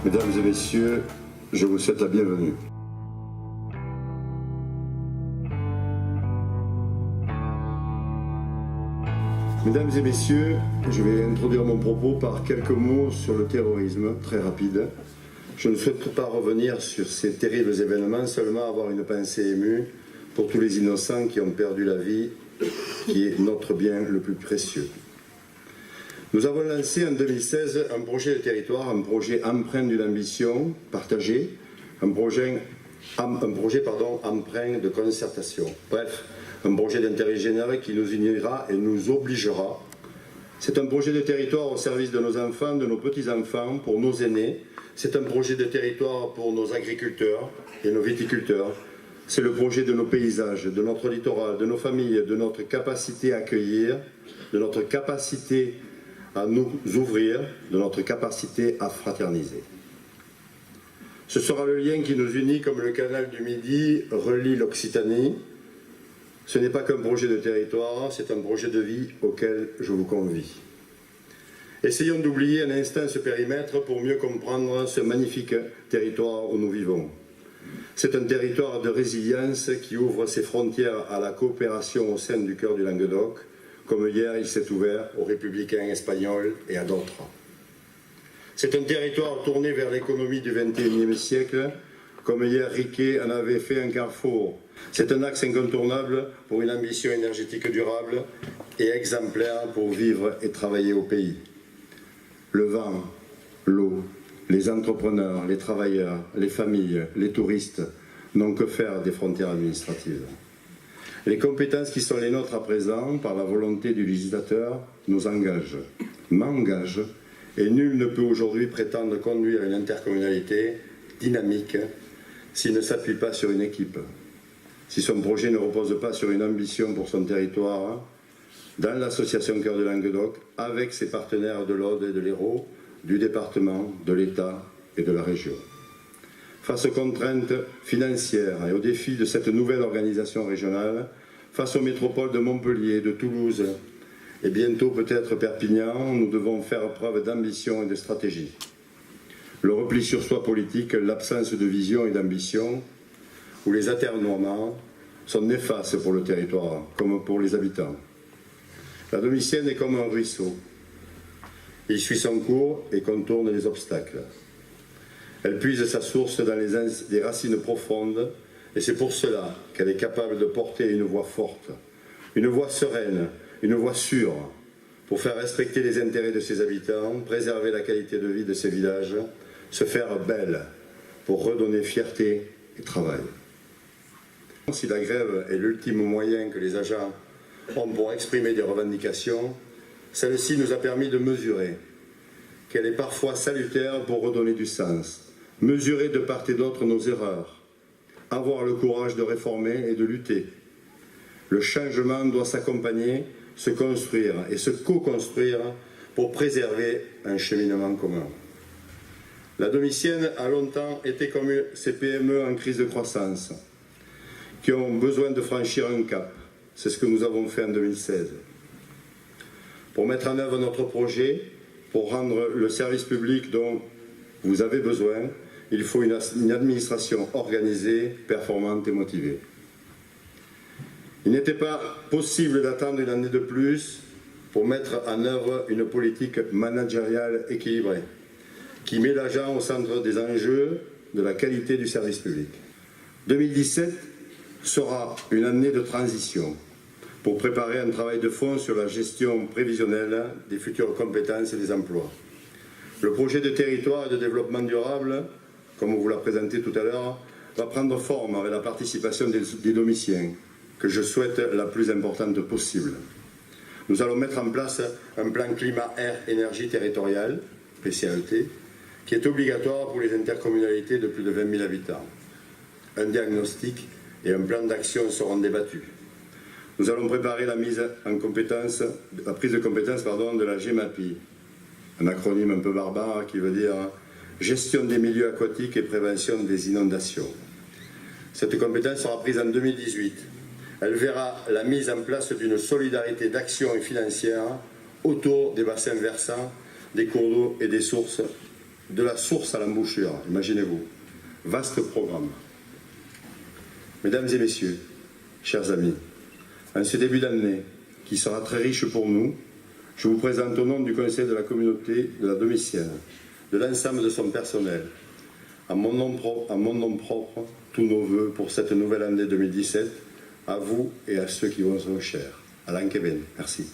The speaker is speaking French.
Mesdames et messieurs, je vous souhaite la bienvenue. Mesdames et messieurs, je vais introduire mon propos par quelques mots sur le terrorisme, très rapide. Je ne souhaite pas revenir sur ces terribles événements, seulement avoir une pensée émue pour tous les innocents qui ont perdu la vie, qui est notre bien le plus précieux. Nous avons lancé en 2016 un projet de territoire, un projet empreint d'une ambition partagée, un projet empreint de concertation. Bref, un projet d'intérêt général qui nous unira et nous obligera. C'est un projet de territoire au service de nos enfants, de nos petits-enfants, pour nos aînés. C'est un projet de territoire pour nos agriculteurs et nos viticulteurs. C'est le projet de nos paysages, de notre littoral, de nos familles, de notre capacité à accueillir, de notre capacité à nous ouvrir, de notre capacité à fraterniser. Ce sera le lien qui nous unit comme le canal du Midi relie l'Occitanie. Ce n'est pas qu'un projet de territoire, c'est un projet de vie auquel je vous convie. Essayons d'oublier un instant ce périmètre pour mieux comprendre ce magnifique territoire où nous vivons. C'est un territoire de résilience qui ouvre ses frontières à la coopération au sein du cœur du Languedoc, comme hier il s'est ouvert aux républicains espagnols et à d'autres. C'est un territoire tourné vers l'économie du XXIe siècle, comme hier Riquet en avait fait un carrefour. C'est un axe incontournable pour une ambition énergétique durable et exemplaire pour vivre et travailler au pays. Le vent, l'eau, les entrepreneurs, les travailleurs, les familles, les touristes n'ont que faire des frontières administratives. Les compétences qui sont les nôtres à présent, par la volonté du législateur, nous engagent, m'engagent, et nul ne peut aujourd'hui prétendre conduire une intercommunalité dynamique s'il ne s'appuie pas sur une équipe, si son projet ne repose pas sur une ambition pour son territoire, dans l'association Cœur de Languedoc, avec ses partenaires de l'Aude et de l'Hérault, du département, de l'État et de la région. Face aux contraintes financières et aux défis de cette nouvelle organisation régionale, face aux métropoles de Montpellier, de Toulouse et bientôt peut-être Perpignan, nous devons faire preuve d'ambition et de stratégie. Le repli sur soi politique, l'absence de vision et d'ambition, ou les atermoiements sont néfastes pour le territoire, comme pour les habitants. La Domitienne est comme un ruisseau. Il suit son cours et contourne les obstacles. Elle puise sa source dans des racines profondes, et c'est pour cela qu'elle est capable de porter une voix forte, une voix sereine, une voix sûre, pour faire respecter les intérêts de ses habitants, préserver la qualité de vie de ses villages, se faire belle, pour redonner fierté et travail. Si la grève est l'ultime moyen que les agents ont pour exprimer des revendications, celle-ci nous a permis de mesurer qu'elle est parfois salutaire pour redonner du sens, mesurer de part et d'autre nos erreurs, avoir le courage de réformer et de lutter. Le changement doit s'accompagner, se construire et se co-construire pour préserver un cheminement commun. La Domitienne a longtemps été comme ces PME en crise de croissance, qui ont besoin de franchir un cap. C'est ce que nous avons fait en 2016. Pour mettre en œuvre notre projet, pour rendre le service public dont vous avez besoin, il faut une administration organisée, performante et motivée. Il n'était pas possible d'attendre une année de plus pour mettre en œuvre une politique managériale équilibrée, qui met l'agent au centre des enjeux de la qualité du service public. 2017 sera une année de transition pour préparer un travail de fond sur la gestion prévisionnelle des futures compétences et des emplois. Le projet de territoire et de développement durable, comme on vous l'a présenté tout à l'heure, va prendre forme avec la participation des Domitiens, que je souhaite la plus importante possible. Nous allons mettre en place un plan climat-air-énergie territorial, PCAET, qui est obligatoire pour les intercommunalités de plus de 20 000 habitants. Un diagnostic et un plan d'action seront débattus. Nous allons préparer la prise de compétence de la GEMAPI, un acronyme un peu barbare qui veut dire Gestion des milieux aquatiques et prévention des inondations. Cette compétence sera prise en 2018. Elle verra la mise en place d'une solidarité d'action et financière autour des bassins versants, des cours d'eau et des sources de la source à l'embouchure, imaginez-vous. Vaste programme. Mesdames et messieurs, chers amis, en ce début d'année, qui sera très riche pour nous, je vous présente au nom du Conseil de la communauté de la Domitienne, de l'ensemble de son personnel, à mon nom propre, tous nos vœux pour cette nouvelle année 2017, à vous et à ceux qui vous sont chers. Alain Kevin, merci.